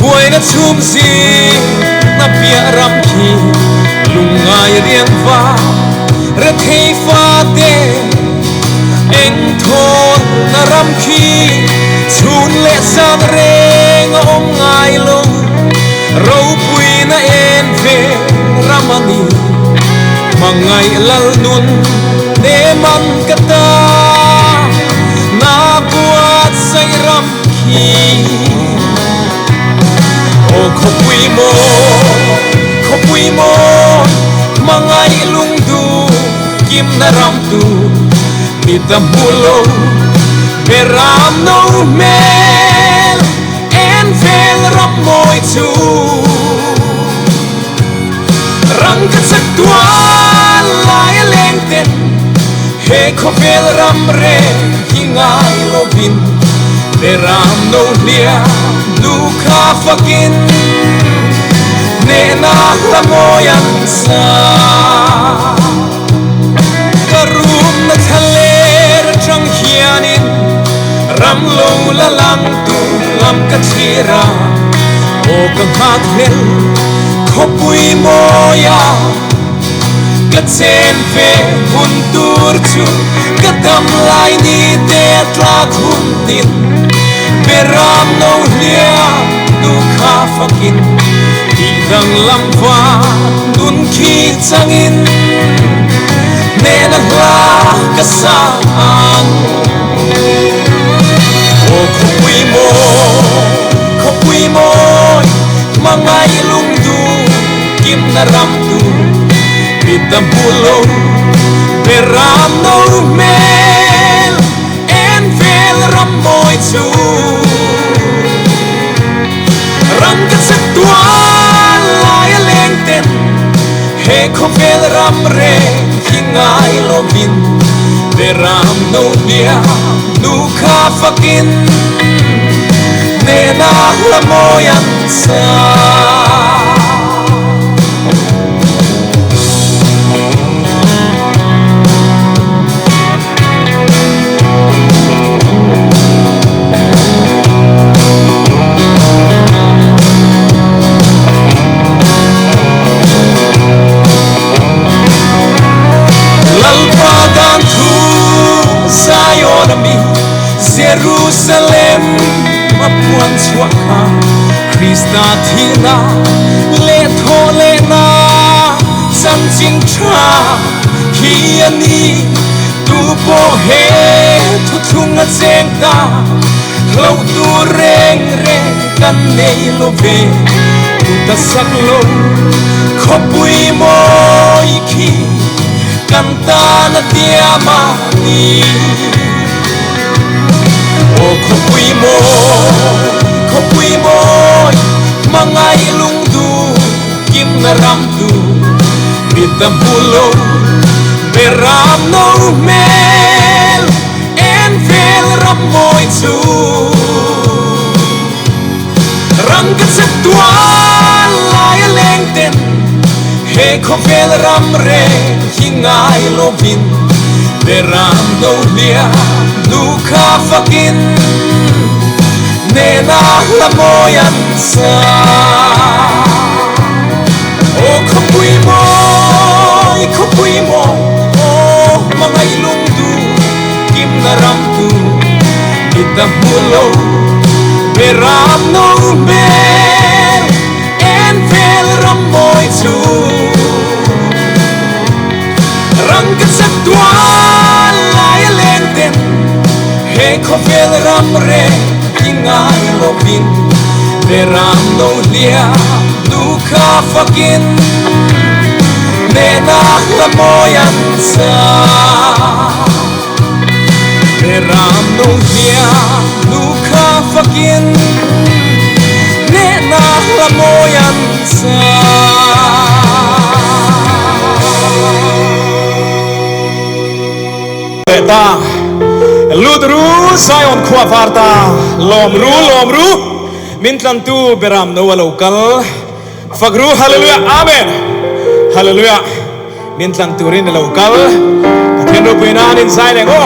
Buena chumsi na pia ramki lungai rian va re thei fa de eng thon na ramki chun le san reng om ngai lo ro pui na en ve ramani mangai lal nun ne man kata na buat sai ramki ko pui mo mangai lung du kim na ram tu mitam pulo beram no mel en fel ram moi chu rang ka sak tua lai leng ten he ko fel ram re hingai lovin beram no lia du ka fakin ne na la moyan sa karum na thaler chang hianin ram lo la lam tu lam ka thira o ka hat hel ko pui moya ka chen ve hun tur chu ka dam lai ni te tla khum tin beram no lia du kha fakin i dang lam va dun khi changin ne na la ka sang o ko pui mo mangai lung du kim na ram tu mitam pulo beram no mel en vel ram moi chu rang ka sak tua lai leng ten he ko vel ram re hingai lovin beram no dia nu kha fakin ne na la moyan sa Jerusalem mapuan suaka Krista thina le tho le na sam ching cha hi ani tu po he thu thung a cheng ta lo tu reng reng kan nei lo ve tu ta sak lo kho pui mo ki kan ta na tia ma ni o ko pui mo mangai lung du kim na ram tu mitam pulo beram no mel en fel ram moi chu rang ka sak tua lai leng ten he ko fel ram re hingai lovin beram no lia nu kha fakin ne na la moyan sa o ko pui mo mangai lung du kim na ram tu mitam pulo beram no mel en fel ram moi chu rang ka sak tua lai leng ten he ko vel ram re hingai lovin beram no lia du kha fakin ne na la moyan sa beram no lia du kha fakin ne na la moyan sa ta ludru sayon khwa varta lom ru min tlan tu beram no local fagru hallelujah amen hallelujah min tlan turin local pathen ro pinan inside ngo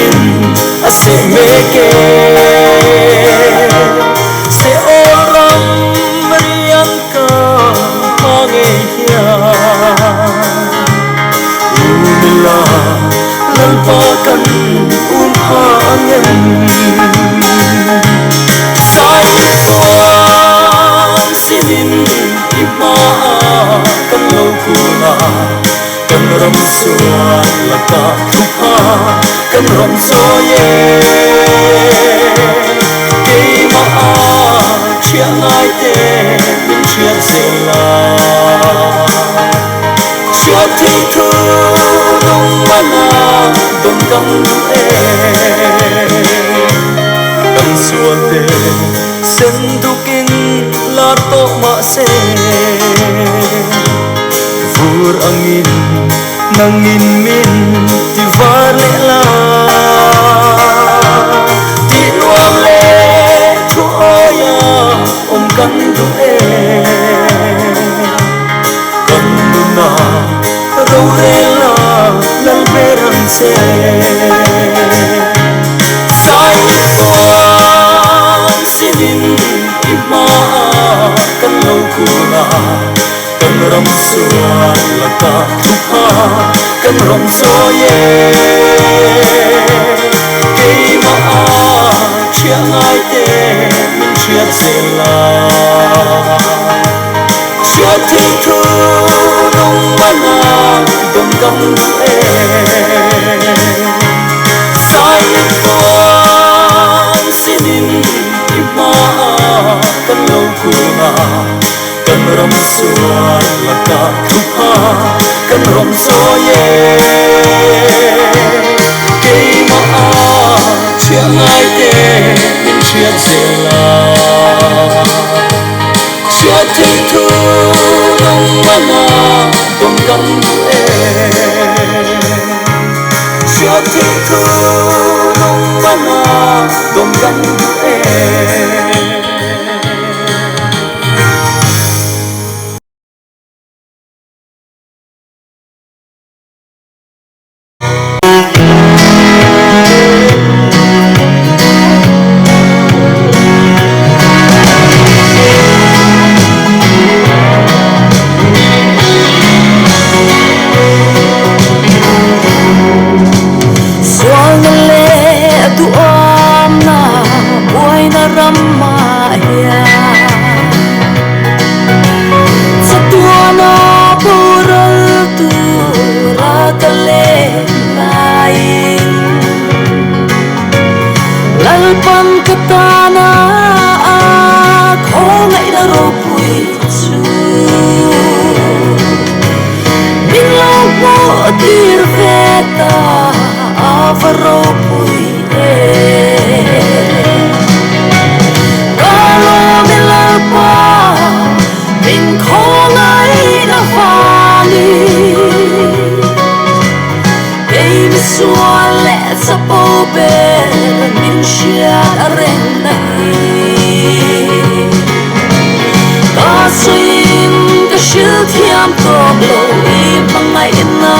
in a se meke se oram rian ka hange ya umila lalpa kan hangen sai sinin ima kan lo kuna kan ram suan laka thupa kan ram so ye ke ma chia ngai te min chia zela chia thi thu dong mana dong dong e kan suan te sen dukin la to ma se vur angin nangin min ti var le la ti nuam le thu oya kan du e kan du na ro re la lal beran se sai sinin ima kan lo kuna kan ram suan laka thupa kan ram so ye ke ma chia ngai te min chia zela chia thi thu dong mana dong dong e sai sinin ima kan lo kuna kan ram suan laka thupa kan ram so ye ke ma chia ngai te min chia zela chia thi thu dong mana dong dong e chia thi thu dong mana dong dong e katana ko ngai da ro pui chu min lo mo dir veta avro pui e galo min la pa min ko ngai da fani ei mi suan le sa po be min shia reng ta swing the shil thiam to lo i mangai na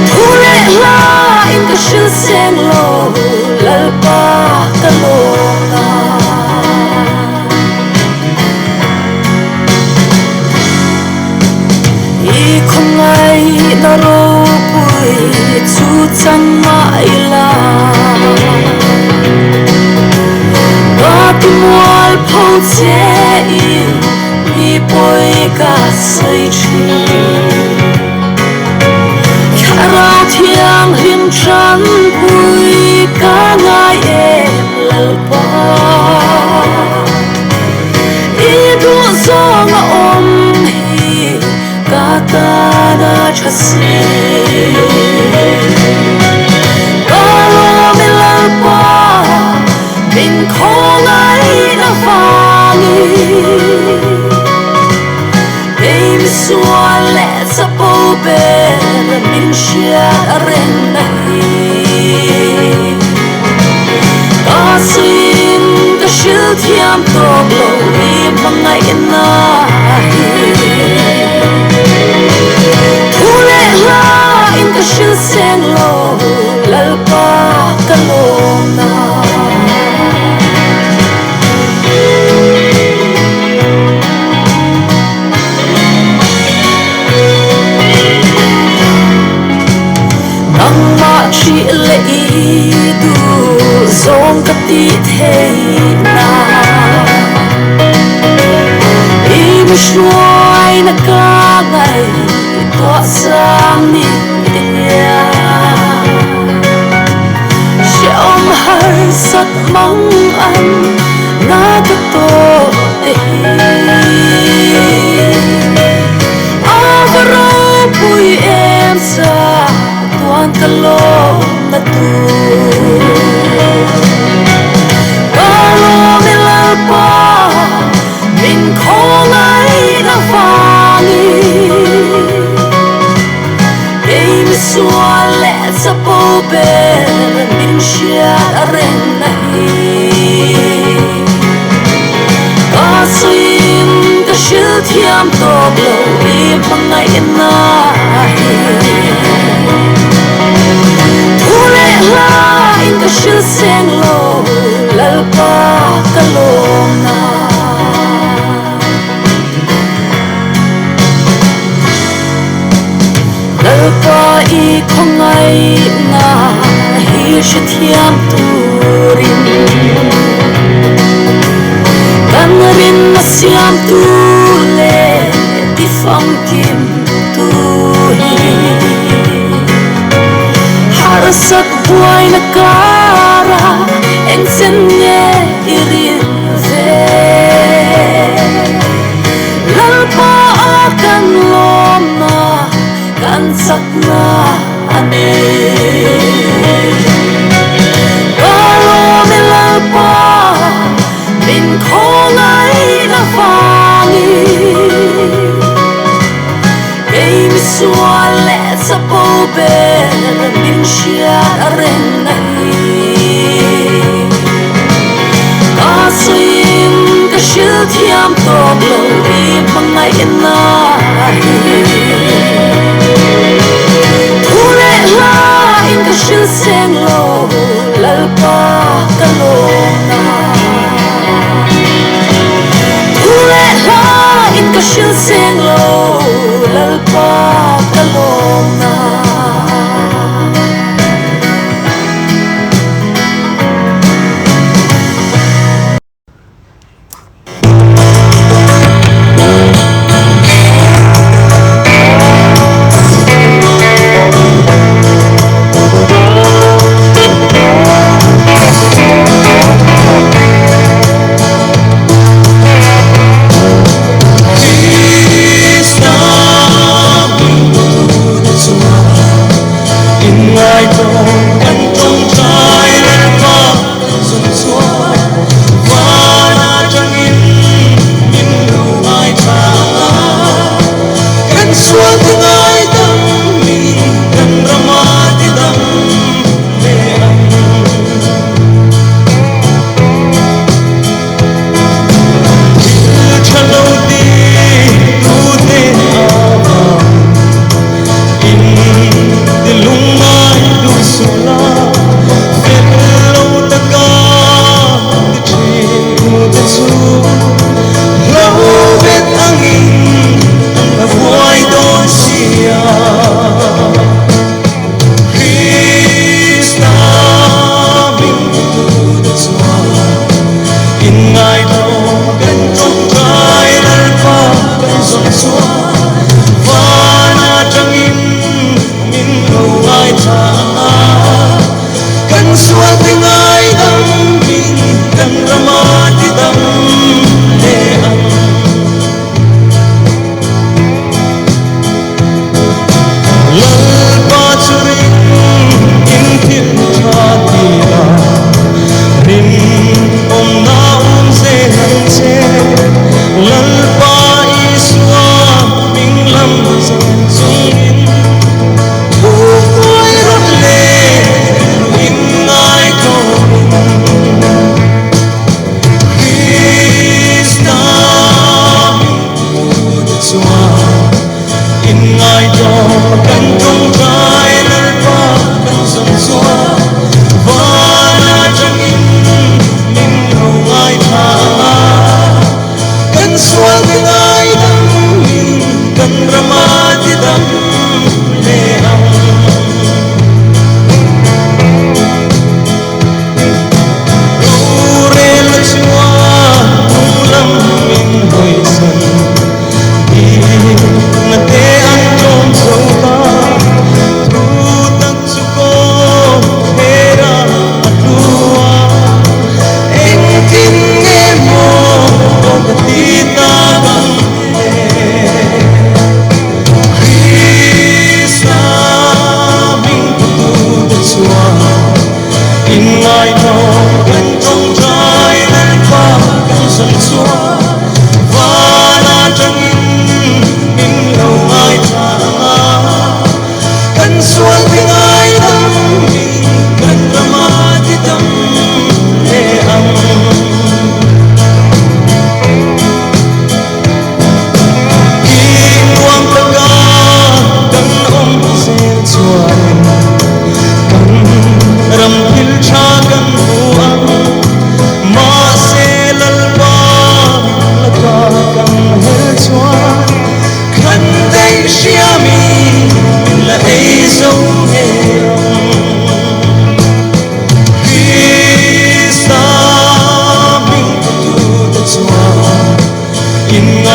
thule la in the shil seng lo lal pa ka lo ta i khongai na ro pui chu chan mai la mual phau che i poi ka sai chi kharao thiang him chan pui ka ngai em lal pa i du song om hi ka ta na chasi min ko ngai na fani ei mi suan le sa po be min shia ren na hi ta sin the shil thiam to lo i mangai na hi thule la in the xuôi na ca ngày tỏa sáng ni tia trong hai sắc mong anh na ta to te avaro pui em sa tuan kalom na tu kalau milalpa min khong ai na vani ei mi sual le sa po be min shia ren na hi ka suim ka shil thiam to lo i pangai na hi thule la in ka shil seng lo lalpa ka lo na lalpa i khongai na hi shi thiam turin kan rin na siam tu le ti fam kim tu hi har sak buai na kara eng sen nge irin ve lalpa akan loma kan sakna ane kalau milalpa min khong ai na vani ei mi sual le sa po be min shia ren na hi ka suim ka shil thiam to lo i pangai na hi thule la in ka shil seng lo lalpa ka lo na thule la in ka shil seng lo lalpa ka lo na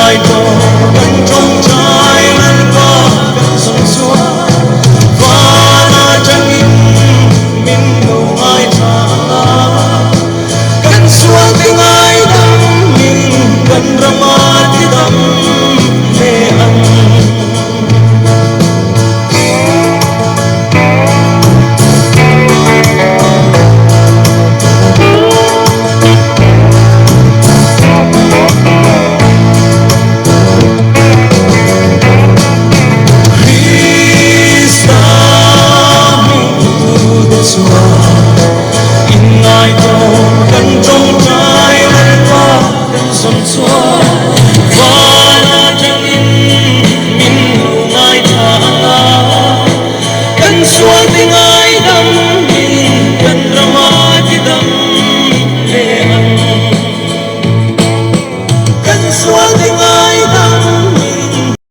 lại đó vẫn trong trái